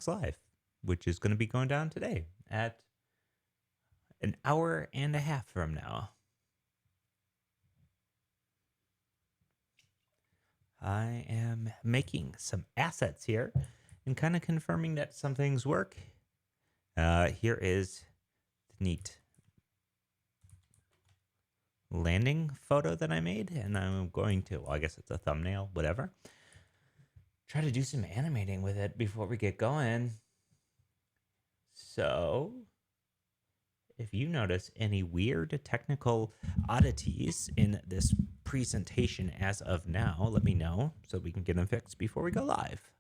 Syntax Live, which is going to be going down today at an hour and a half from now. I am making some assets here and kind of confirming that some things work. Here is the neat landing photo that I made, and I'm going to, well, I guess it's a thumbnail, whatever. Try to do some animating with it before we get going. So, if you notice any weird technical oddities in this presentation as of now, let me know so we can get them fixed before we go live.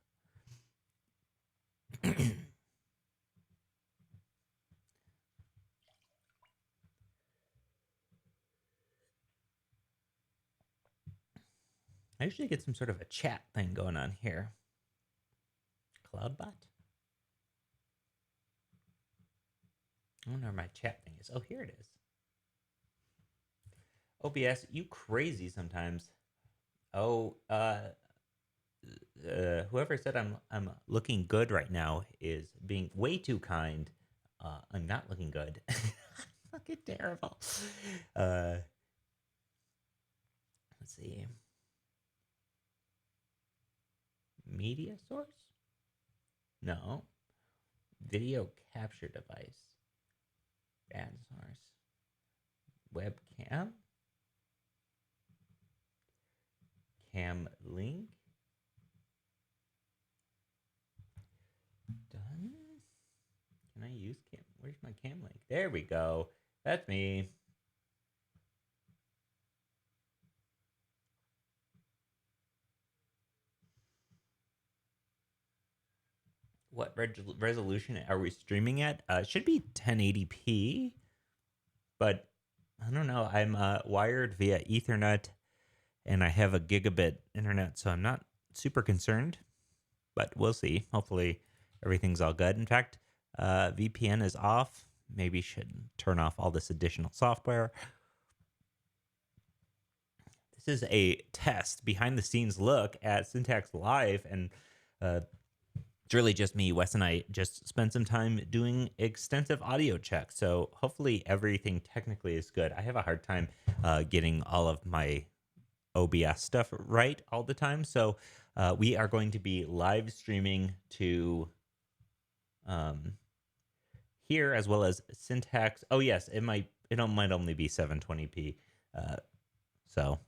I usually get some sort of a chat thing going on here. Cloudbot? I wonder where my chat thing is. Oh, here it is. OBS, you crazy sometimes. Oh, whoever said I'm looking good right now is being way too kind. I'm not looking good. Fucking terrible. Let's see. Media source? No. Video capture device. Bad source. Webcam. Cam link. Done. Can I use cam? Where's my cam link? There we go. That's me. What resolution are we streaming at? It should be 1080p, but I don't know. I'm wired via Ethernet, and I have a gigabit internet, so I'm not super concerned, but we'll see. Hopefully everything's all good. In fact, VPN is off. Maybe should turn off all this additional software. This is a test, behind the scenes look at Syntax Live, and it's really just me. Wes and I just spent some time doing extensive audio checks, so hopefully everything technically is good. I have a hard time getting all of my OBS stuff right all the time, so we are going to be live streaming to here as well as Syntax. Oh yes, it might only be 720p, so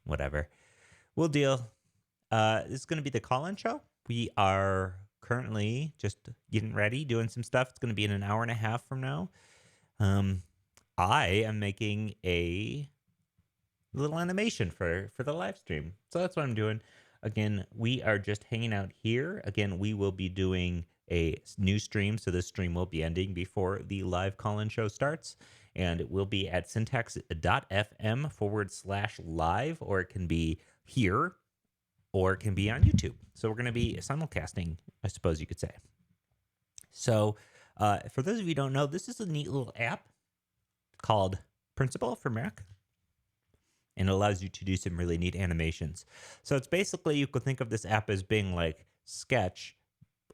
whatever, we'll deal. This is going to be the call-in show. We are currently just getting ready, doing some stuff. It's going to be in an hour and a half from now. I am making a little animation for the live stream. So that's what I'm doing. Again, we are just hanging out here. Again, we will be doing a new stream. So this stream will be ending before the live call-in show starts. And it will be at syntax.fm/live, or it can be here, or it can be on YouTube. So we're going to be simulcasting, I suppose you could say. So for those of you who don't know, this is a neat little app called Principle for Mac, and it allows you to do some really neat animations. So it's basically, you could think of this app as being like Sketch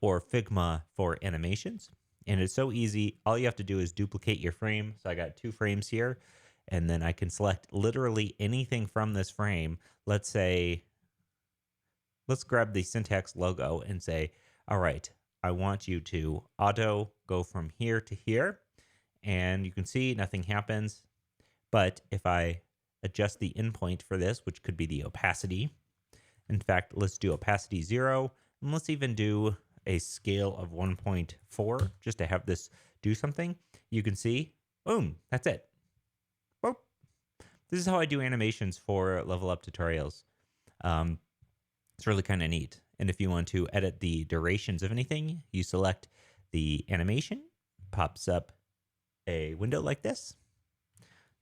or Figma for animations. And it's so easy. All you have to do is duplicate your frame. So I got 2 frames here, and then I can select literally anything from this frame. Let's grab the Syntax logo and say, all right, I want you to auto go from here to here. And you can see nothing happens. But if I adjust the endpoint for this, which could be the opacity. In fact, let's do opacity 0. And let's even do a scale of 1.4 just to have this do something. You can see, boom, that's it. Boop. This is how I do animations for level up tutorials. It's really kind of neat. And if you want to edit the durations of anything, you select the animation, pops up a window like this.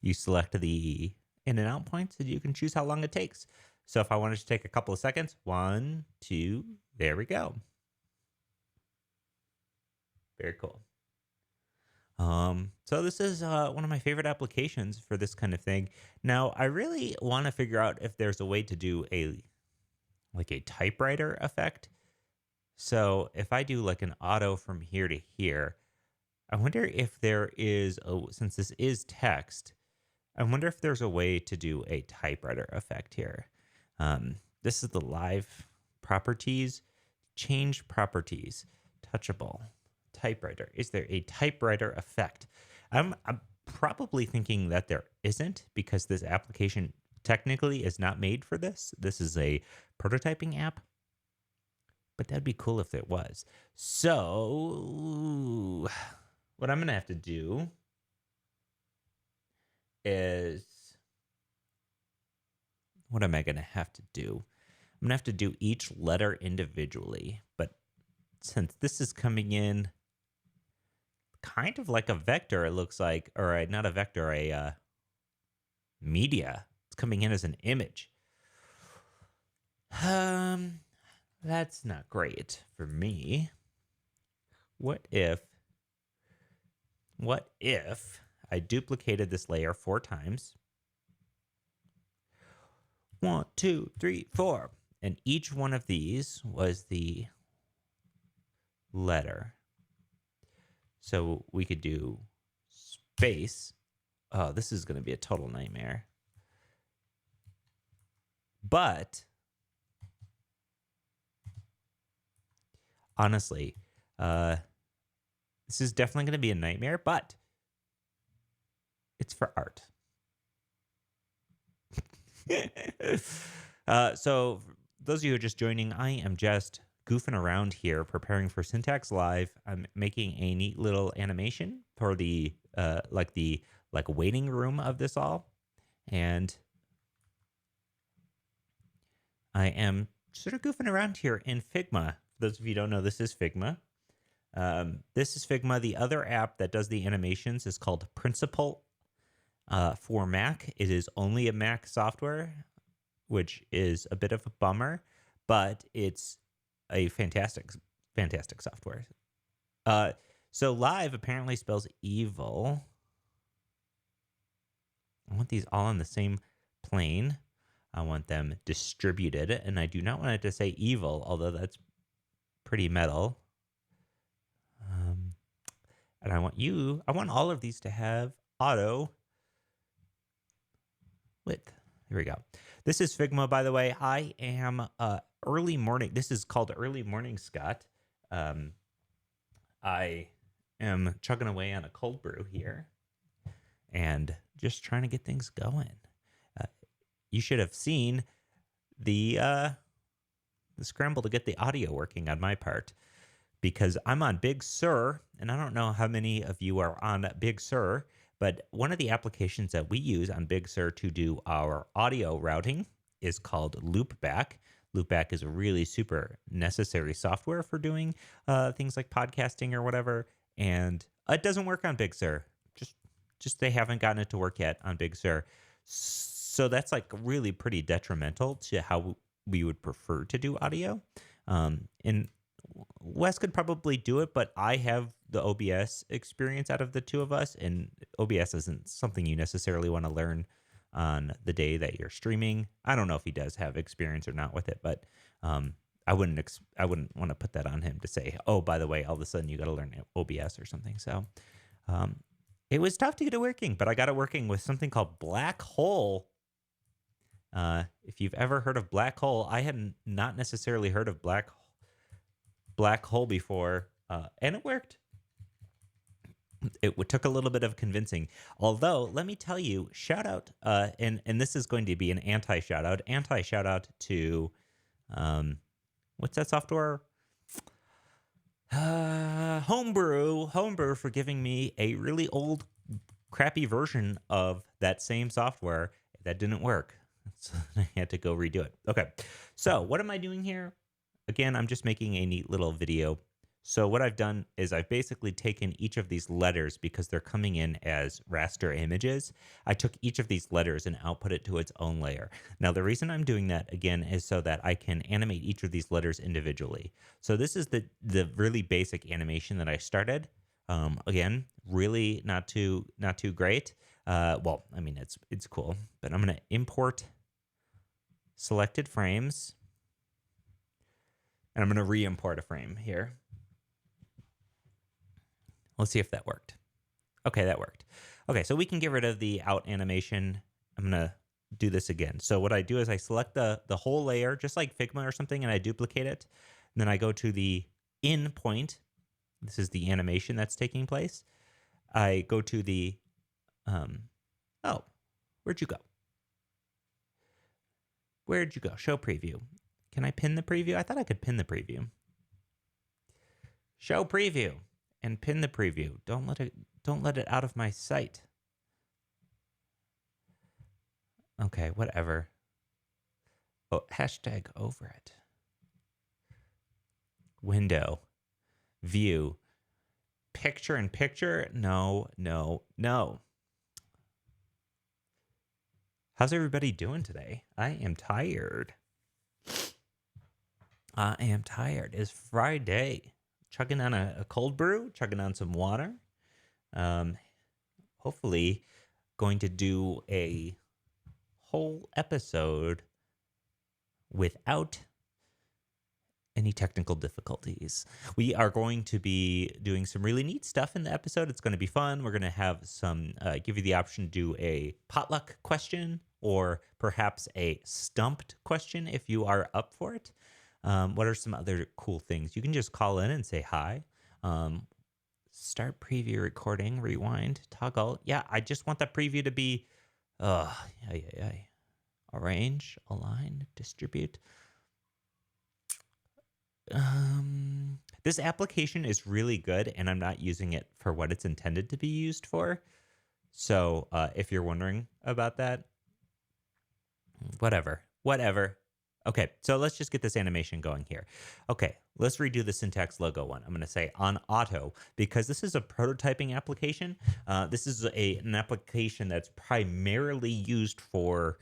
You select the in and out points, and you can choose how long it takes. So if I wanted to take a couple of seconds, 1, 2, there we go. Very cool. So this is one of my favorite applications for this kind of thing. Now, I really want to figure out if there's a way to do a typewriter effect. So if I do like an auto from here to here, I wonder if there is since this is text, I wonder if there's a way to do a typewriter effect here. This is the live properties, change properties, touchable, typewriter. Is there a typewriter effect? I'm probably thinking that there isn't because this application technically is not made for this. This is a prototyping app, but that'd be cool if it was. So, what I'm going to have to do is what am I going to have to do? I'm going to have to do each letter individually. But since this is coming in kind of like a vector, it looks like, not a vector, a media. It's coming in as an image. Um, that's not great for me. What if I duplicated this layer 4 times? 1, 2, 3, 4. And each one of these was the letter. So we could do space. Oh, this is going to be a total nightmare. But honestly, this is definitely going to be a nightmare, but it's for art. So those of you who are just joining, I am just goofing around here, preparing for Syntax Live. I'm making a neat little animation for the waiting room of this all, and I am sort of goofing around here in Figma. For those of you who don't know, this is Figma. This is Figma. The other app that does the animations is called Principle. For Mac, it is only a Mac software, which is a bit of a bummer, but it's a fantastic software. So live apparently spells evil. I want these all on the same plane. I want them distributed, and I do not want it to say evil, although that's pretty metal. And I want all of these to have auto width. Here we go. This is Figma, by the way. I am early morning. This is called Early Morning Scott. I am chugging away on a cold brew here and just trying to get things going. You should have seen the scramble to get the audio working on my part because I'm on Big Sur, and I don't know how many of you are on Big Sur, but one of the applications that we use on Big Sur to do our audio routing is called Loopback. Loopback is a really super necessary software for doing things like podcasting or whatever, and it doesn't work on Big Sur. Just they haven't gotten it to work yet on Big Sur. So that's like really pretty detrimental to how we would prefer to do audio. And Wes could probably do it, but I have the OBS experience out of the two of us, and OBS isn't something you necessarily want to learn on the day that you're streaming. I don't know if he does have experience or not with it, but I wouldn't want to put that on him to say, oh, by the way, all of a sudden you got to learn OBS or something. So it was tough to get it working, but I got it working with something called Black Hole. If you've ever heard of Black Hole, I had not necessarily heard of Black Hole before, and it worked. It took a little bit of convincing. Although, let me tell you, shout out, and this is going to be an anti-shout out to, what's that software? Homebrew for giving me a really old, crappy version of that same software that didn't work. So I had to go redo it. Okay, so what am I doing here? Again, I'm just making a neat little video. So what I've done is I've basically taken each of these letters because they're coming in as raster images. I took each of these letters and output it to its own layer. Now, the reason I'm doing that, again, is so that I can animate each of these letters individually. So this is the really basic animation that I started. Again, really not too great. Well, I mean, it's cool, but I'm going to import selected frames. And I'm going to re-import a frame here. Let's see if that worked. Okay, that worked. Okay, so we can get rid of the out animation. I'm going to do this again. So what I do is I select the whole layer, just like Figma or something, and I duplicate it. And then I go to the in point. This is the animation that's taking place. I go to the, oh, where'd you go? Where'd you go? Show preview. Can I pin the preview? I thought I could pin the preview. Show preview and pin the preview. Don't let it out of my sight. Okay, whatever. Oh, hashtag over it. Window. View. Picture in picture? No, no, no. How's everybody doing today? I am tired. I am tired. It's Friday. Chugging on a cold brew, chugging on some water. Hopefully going to do a whole episode without any technical difficulties. We are going to be doing some really neat stuff in the episode. It's going to be fun. We're going to have some, give you the option to do a potluck question or perhaps a Stump'd question if you are up for it. What are some other cool things? You can just call in and say hi. Start preview recording, rewind, toggle. Yeah, I just want that preview to be, arrange, align, distribute. This application is really good, and I'm not using it for what it's intended to be used for. So if you're wondering about that, whatever. Okay, so let's just get this animation going here. Okay, let's redo the syntax logo one. I'm going to say on auto because this is a prototyping application. This is an application that's primarily used for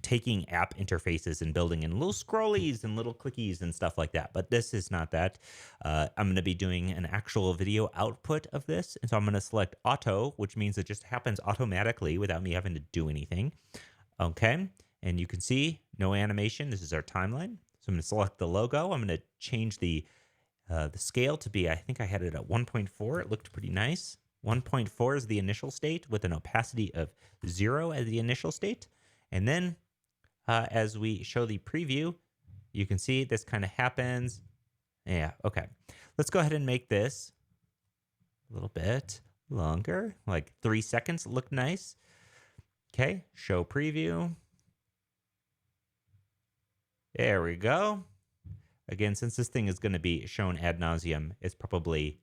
taking app interfaces and building in little scrollies and little clickies and stuff like that. But this is not that. I'm going to be doing an actual video output of this. And so I'm going to select auto, which means it just happens automatically without me having to do anything. Okay. And you can see no animation. This is our timeline. So I'm going to select the logo. I'm going to change the scale to be, I think I had it at 1.4. It looked pretty nice. 1.4 is the initial state with an opacity of 0 as the initial state. And then as we show the preview, you can see this kind of happens. Yeah, okay. Let's go ahead and make this a little bit longer, like 3 seconds. Look nice. Okay, show preview. There we go. Again, since this thing is going to be shown ad nauseum, it's probably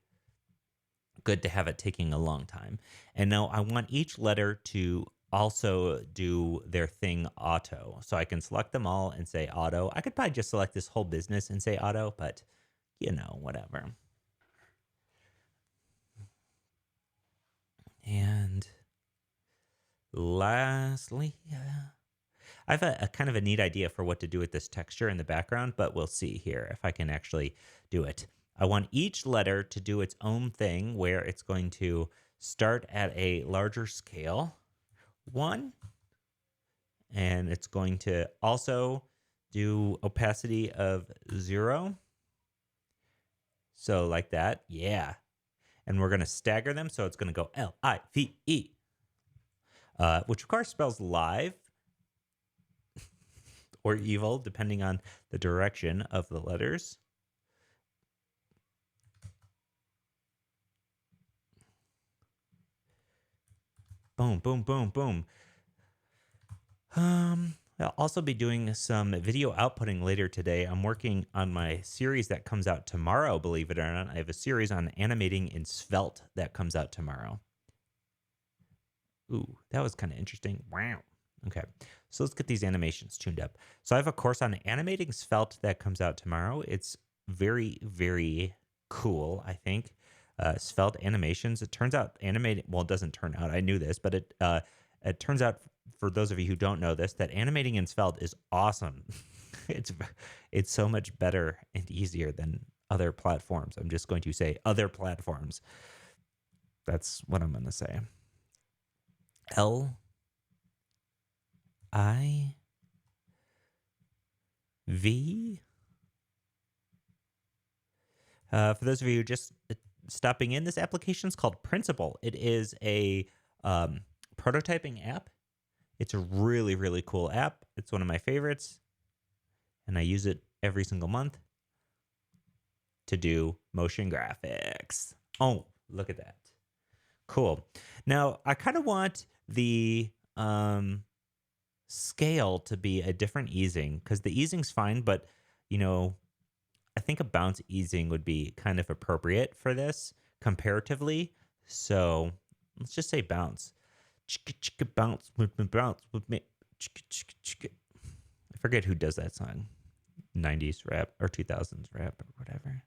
good to have it taking a long time. And now I want each letter to also do their thing auto. So I can select them all and say auto. I could probably just select this whole business and say auto, but you know, whatever. And lastly, I have a kind of a neat idea for what to do with this texture in the background, but we'll see here if I can actually do it. I want each letter to do its own thing where it's going to start at a larger scale, 1, and it's going to also do opacity of 0. So like that, yeah. And we're going to stagger them, so it's going to go L-I-V-E, which of course spells live or evil, depending on the direction of the letters. Boom, boom, boom, boom. I'll also be doing some video outputting later today. I'm working on my series that comes out tomorrow, believe it or not. I have a series on animating in Svelte that comes out tomorrow. Ooh, that was kind of interesting. Wow. Okay, so let's get these animations tuned up. So I have a course on animating Svelte that comes out tomorrow. It's very, very cool, I think. Svelte animations. It turns out animating, well, it doesn't turn out. I knew this, but it turns out, for those of you who don't know this, that animating in Svelte is awesome. It's so much better and easier than other platforms. I'm just going to say other platforms. That's what I'm going to say. L-I-V For those of you just stopping in, this application is called Principle. It is a prototyping app. It's a really, really cool app. It's one of my favorites, and I use it every single month to do motion graphics. Oh, look at that. Cool. Now, I kind of want the scale to be a different easing because the easing's fine, but you know, I think a bounce easing would be kind of appropriate for this comparatively. So let's just say bounce. Chicka chicka bounce with me, bounce with me. Chicka chicka chicka. I forget who does that song. 90s rap or 2000s rap or whatever.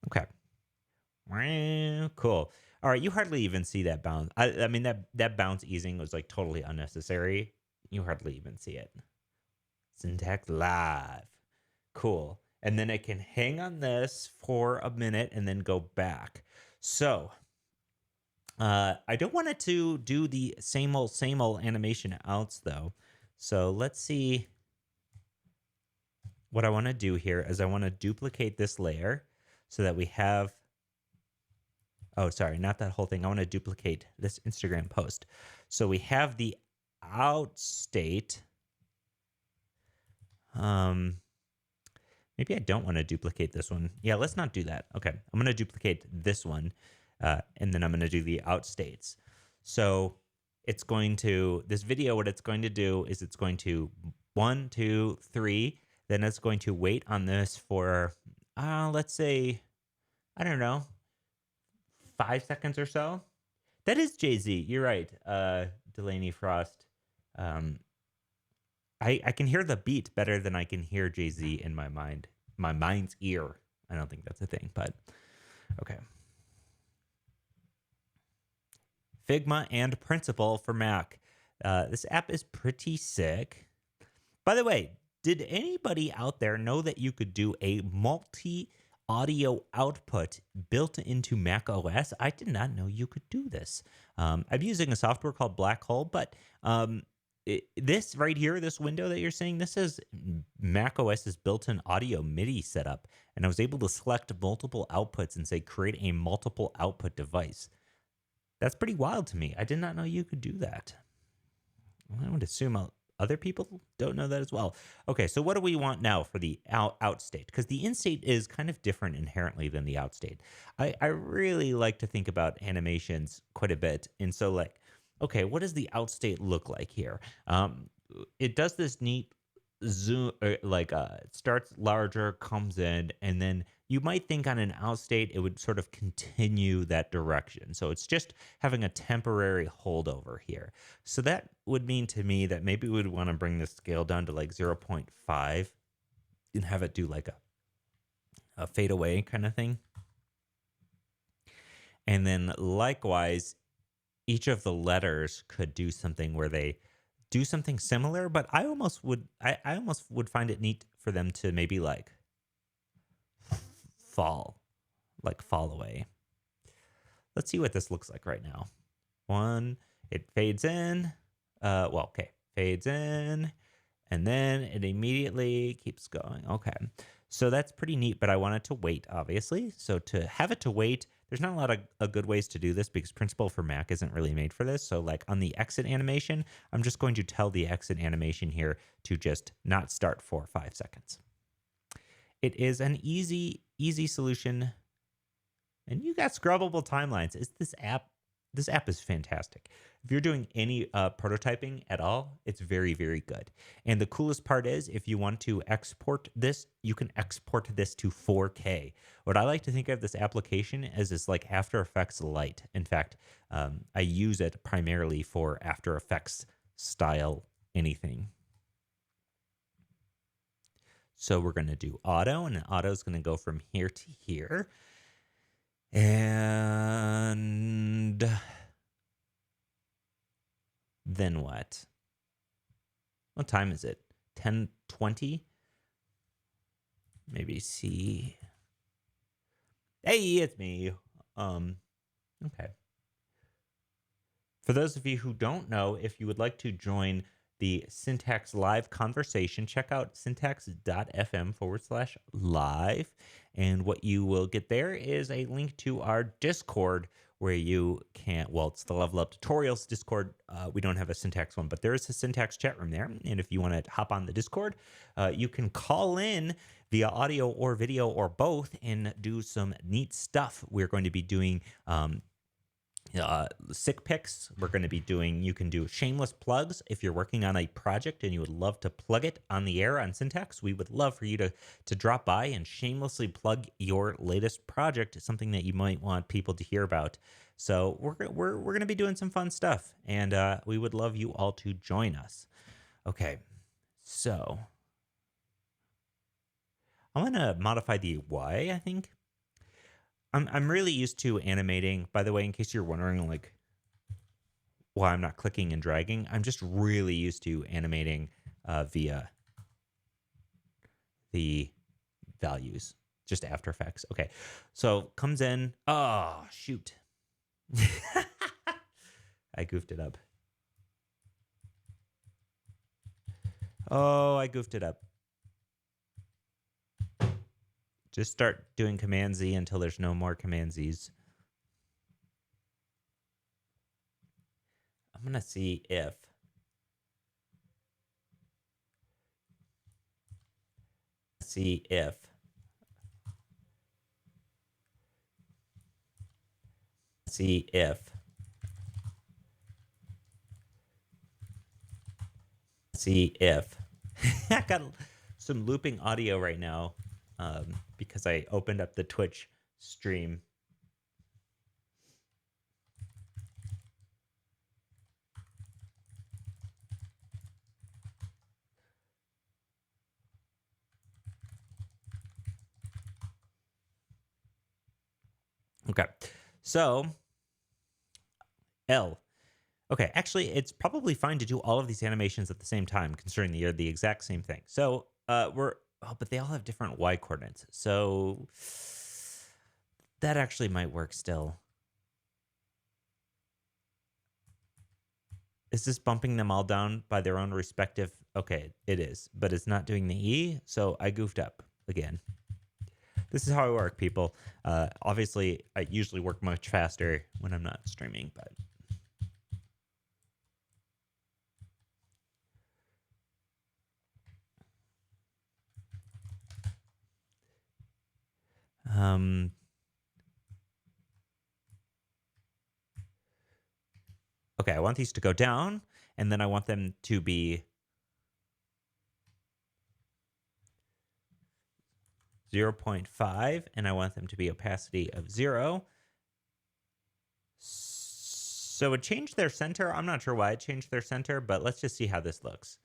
Okay. Cool. All right, you hardly even see that bounce. I mean that bounce easing was like totally unnecessary. You hardly even see it. Syntax live. Cool. And then I can hang on this for a minute and then go back. So I don't want it to do the same old animation outs though. So let's see what I want to do here is I want to duplicate this layer so that we have, oh, sorry, not that whole thing. I want to duplicate this Instagram post. So we have the out state. Maybe I don't want to duplicate this one. Yeah, let's not do that. Okay, I'm going to duplicate this one, and then I'm going to do the out states. So it's going to, this video, what it's going to do is it's going to 1, 2, 3. Then it's going to wait on this for, let's say, I don't know, 5 seconds or so. That is Jay-Z. You're right, Delaney Frost. I can hear the beat better than I can hear Jay-Z in my mind. My mind's ear. I don't think that's a thing, but okay. Figma and Principle for Mac. This app is pretty sick. By the way, did anybody out there know that you could do a multi audio output built into Mac OS? I did not know you could do this. I'm using a software called Black Hole, but this right here, this window that you're seeing, this is Mac OS's built-in audio MIDI setup. And I was able to select multiple outputs and say, create a multiple output device. That's pretty wild to me. I did not know you could do that. I would assume other people don't know that as well. Okay, so what do we want now for the out state? Because the in state is kind of different inherently than the out state. I really like to think about animations quite a bit. And so like, okay, what does the out state look like here? It does this neat zoom, it starts larger, comes in, and then you might think on an out state it would sort of continue that direction. So it's just having a temporary holdover here. So that would mean to me that maybe we would want to bring the scale down to like 0.5 and have it do like a fade away kind of thing. And then likewise, each of the letters could do something where they do something similar, but I almost would find it neat for them to maybe like fall away. Let's see what this looks like right now. It fades in. Fades in, and then it immediately keeps going. Okay. So that's pretty neat, but I want it to wait, obviously. So to have it to wait, there's not a lot of good ways to do this because Principle for Mac isn't really made for this. So like on the exit animation, I'm just going to tell the exit animation here to just not start for 5 seconds. It is an easy solution. And you got scrubbable timelines. This app is fantastic. If you're doing any prototyping at all, it's very, very good. And the coolest part is if you want to export this, you can export this to 4K. What I like to think of this application as is like After Effects Lite. In fact, I use it primarily for After Effects style anything. So we're going to do auto, and auto is going to go from here to here. And then what? What time is it? 10:20? Maybe see. Hey, it's me. Okay. For those of you who don't know, if you would like to join the Syntax Live conversation. Check out syntax.fm/live. And what you will get there is a link to our Discord where you can, well, it's the Level Up Tutorials Discord. We don't have a syntax one, but there is a syntax chat room there. And if you want to hop on the Discord, you can call in via audio or video or both and do some neat stuff. We're going to be doing sick picks. We're going to be doing, you can do shameless plugs if you're working on a project and you would love to plug it on the air on Syntax. We would love for you to drop by and shamelessly plug your latest project, something that you might want people to hear about. So we're going to be doing some fun stuff, and we would love you all to join us. Okay, so I'm going to modify the Y, I think. I'm really used to animating, by the way, in case you're wondering, like, why I'm not clicking and dragging. I'm just really used to animating via the values, just After Effects. Okay, so comes in. Oh, shoot. I goofed it up. Oh, I goofed it up. Just start doing Command Z until there's no more Command Zs. I'm going to see if I got some looping audio right now because I opened up the Twitch stream. Okay, so L. Okay, actually, it's probably fine to do all of these animations at the same time, considering they're the exact same thing. So but they all have different Y coordinates. So that actually might work still. Is this bumping them all down by their own respective? Okay, it is, but it's not doing the E, so I goofed up again. This is how I work, people. Obviously, I usually work much faster when I'm not streaming, but... Okay, I want these to go down, and then I want them to be 0.5, and I want them to be opacity of 0. So it changed their center. I'm not sure why it changed their center, but let's just see how this looks.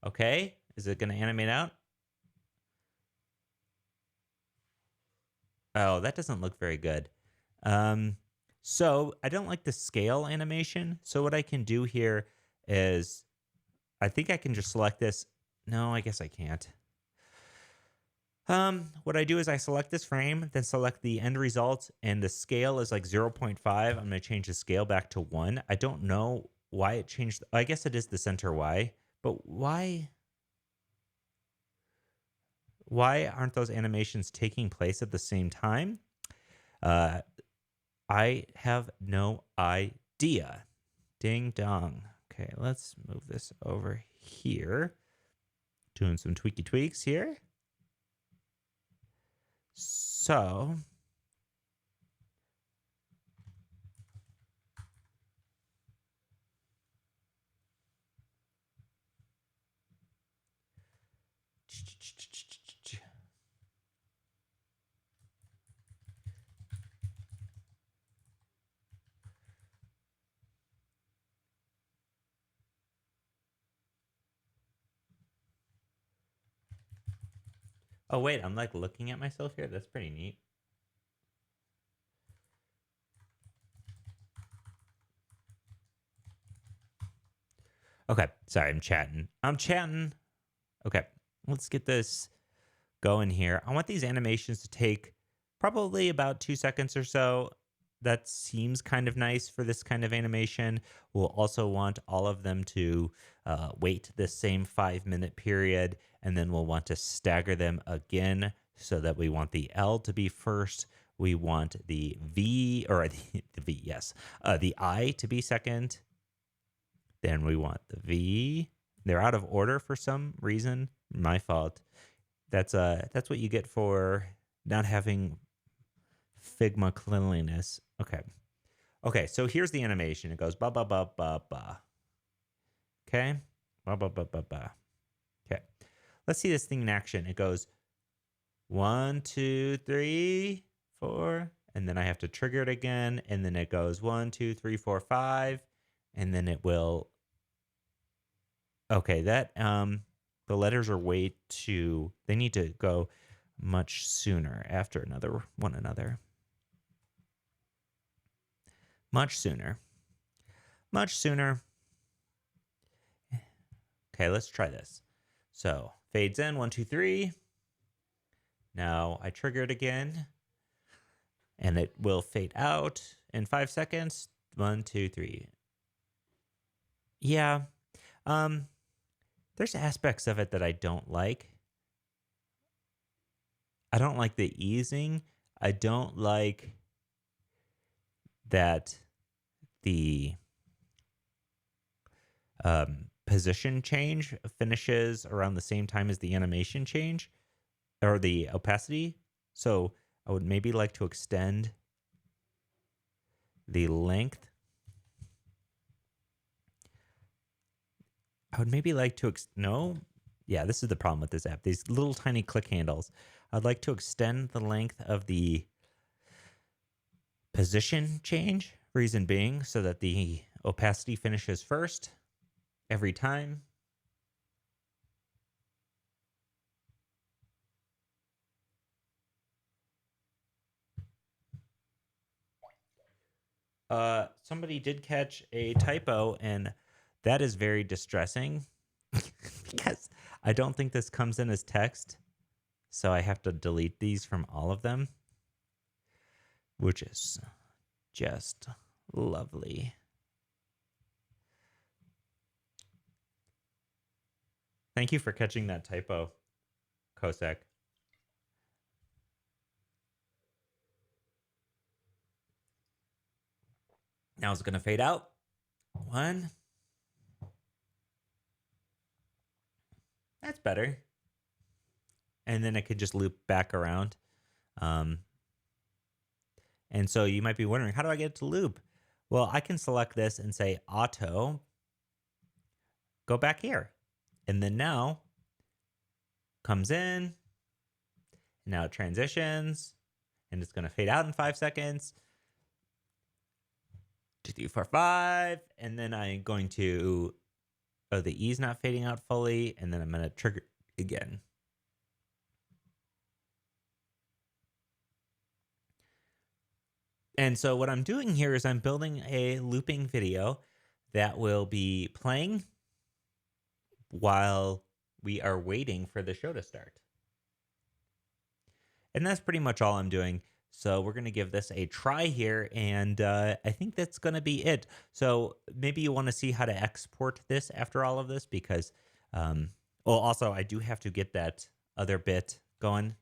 Okay, is it going to animate out? Oh, that doesn't look very good. So I don't like the scale animation. So what I can do here is, I think I can just select this. No, I guess I can't. What I do is I select this frame, then select the end result, and the scale is like 0.5. I'm going to change the scale back to 1. I don't know why it changed. I guess it is the center Y, but why aren't those animations taking place at the same time? I have no idea. Ding dong. Okay, let's move this over here. Doing some tweaky tweaks here. So oh, wait, I'm like looking at myself here. That's pretty neat. Okay, sorry, I'm chatting. Okay, let's get this going here. I want these animations to take probably about 2 seconds or so. that seems kind of nice for this kind of animation. We'll also want all of them to wait the same 5-minute period, and then we'll want to stagger them again so that we want the L to be first. We want the V, or the V, yes, the I to be second. Then we want the V. They're out of order for some reason. My fault. That's what you get for not having Figma cleanliness. Okay. Okay, so here's the animation. It goes ba ba ba ba ba. Okay? Ba ba ba ba ba. Okay. Let's see this thing in action. It goes 1, 2, 3, 4, and then I have to trigger it again, and then it goes 1, 2, 3, 4, 5, and then it will. Okay, that the letters are way too. They need to go much sooner after one another. Much sooner. Much sooner. Okay, let's try this. So fades in 1, 2, 3. Now I trigger it again, and it will fade out in 5 seconds. 1, 2, 3. Yeah. There's aspects of it that I don't like. I don't like the easing. I don't like that the position change finishes around the same time as the animation change or the opacity. So I would maybe like to extend the length. I would maybe like to no. Yeah, this is the problem with this app. These little tiny click handles. I'd like to extend the length of the position change. Reason being so that the opacity finishes first every time. Somebody did catch a typo, and that is very distressing because I don't think this comes in as text. So I have to delete these from all of them, which is just lovely. Thank you for catching that typo, Kosek. Now it's going to fade out. 1. That's better. And then it could just loop back around. And so you might be wondering, how do I get it to loop? Well, I can select this and say auto, go back here. And then now comes in, now it transitions, and it's going to fade out in 5 seconds. 2, 3, 4, 5. And then I'm going to, oh, the E's not fading out fully. And then I'm going to trigger again. And so what I'm doing here is I'm building a looping video that will be playing while we are waiting for the show to start. And that's pretty much all I'm doing. So we're going to give this a try here, and I think that's going to be it. So maybe you want to see how to export this after all of this because, well, also I do have to get that other bit going.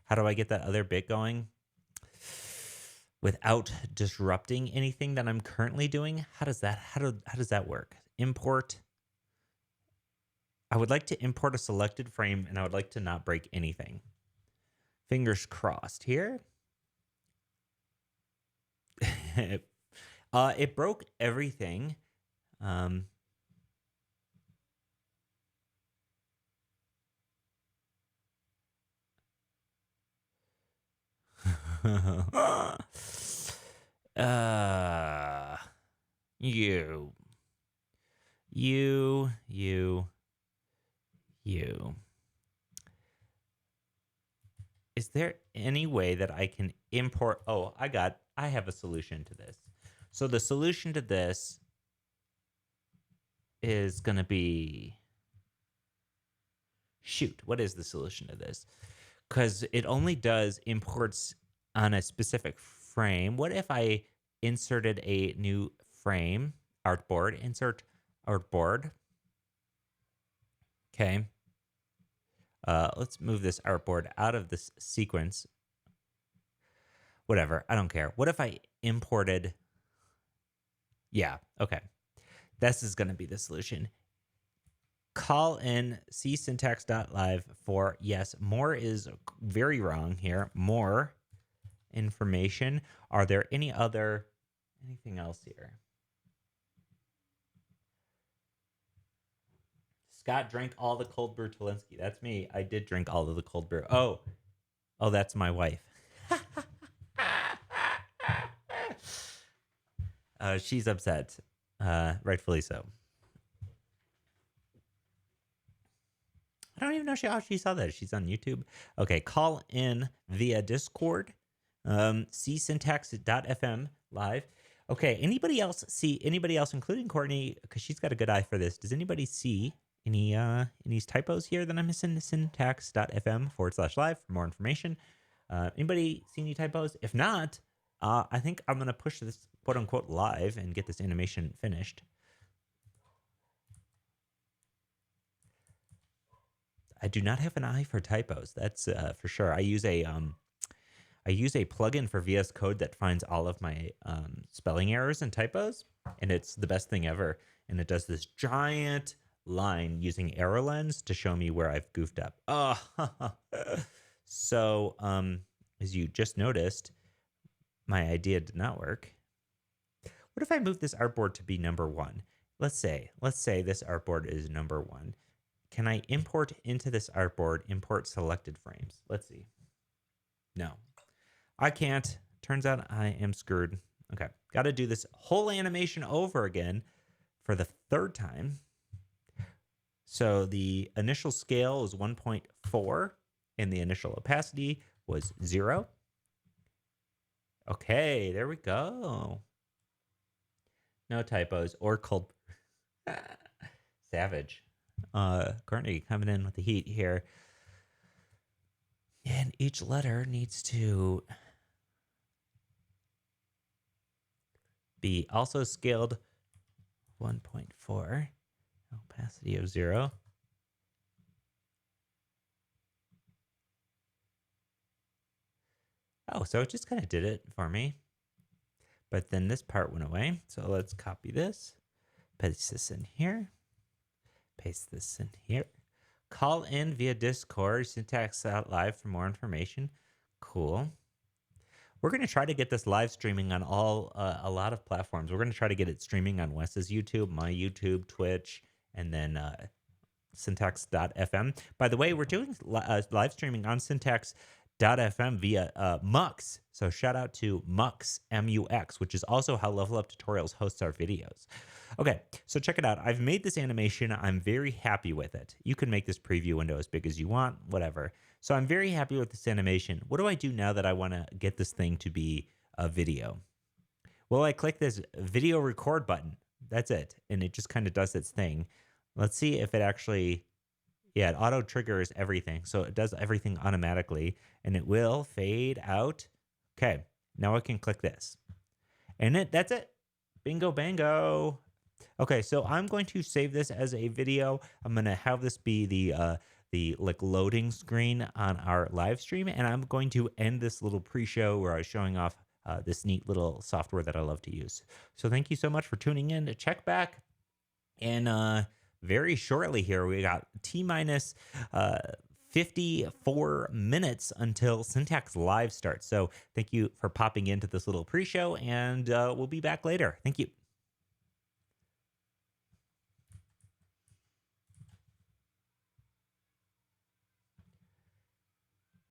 How do I get that other bit going without disrupting anything that I'm currently doing? How does that work? Import. I would like to import a selected frame, and I would like to not break anything. Fingers crossed here. It broke everything. You. Is there any way that I can import? Oh, I have a solution to this. So the solution to this is going to be, shoot, what is the solution to this? Because it only does imports on a specific frame. What if I inserted a new frame, artboard, insert artboard. Okay. Let's move this artboard out of this sequence. Whatever, I don't care. What if I imported? Yeah, okay. This is going to be the solution. Call in csyntax.live for, yes, more is very wrong here. More information. Are there anything else here? Scott drank all the cold brew Talinsky. That's me. I did drink all of the cold brew. Oh, that's my wife. She's upset. Rightfully so. I don't even know how she saw that. She's on YouTube. Okay, call in via Discord. csyntax.fm live. Okay, anybody else, including Courtney, because she's got a good eye for this. Does anybody see any typos here that I'm missing? Syntax.fm/live for more information. Anybody see any typos? If not, I think I'm going to push this quote unquote live and get this animation finished. I do not have an eye for typos. That's for sure. I use a plugin for VS Code that finds all of my spelling errors and typos, and it's the best thing ever. And it does this giant line using arrow lens to show me where I've goofed up. Oh, so as you just noticed, my idea did not work. What if I move this artboard to be number 1? Let's say this artboard is number 1. Can I import into this artboard, import selected frames? Let's see. No, I can't. Turns out I am screwed. Okay, got to do this whole animation over again for the 3rd time. So the initial scale is 1.4 and the initial opacity was 0. Okay, there we go. No typos or cold. Savage. Courtney coming in with the heat here. And each letter needs to be also scaled 1.4, opacity of 0. Oh, so it just kind of did it for me. But then this part went away. So let's copy this, paste this in here, paste this in here. Call in via Discord, syntax.live for more information. Cool. We're going to try to get this live streaming on a lot of platforms. We're going to try to get it streaming on Wes's YouTube, my YouTube, Twitch, and then syntax.fm. By the way, we're doing live streaming on syntax.fm via Mux. So shout out to Mux, M-U-X, which is also how Level Up Tutorials hosts our videos. Okay, so check it out. I've made this animation. I'm very happy with it. You can make this preview window as big as you want, whatever. So I'm very happy with this animation. What do I do now that I want to get this thing to be a video? Well, I click this video record button. That's it. And it just kind of does its thing. Let's see if it actually, yeah, it auto triggers everything. So it does everything automatically and it will fade out. Okay, now I can click this. And that's it. Bingo bango. Okay, so I'm going to save this as a video. I'm going to have this be the like loading screen on our live stream, and I'm going to end this little pre-show where I was showing off this neat little software that I love to use. So thank you so much for tuning in. Check back, and very shortly here we got T-minus 54 minutes until Syntax Live starts. So thank you for popping into this little pre-show, and we'll be back later. Thank you.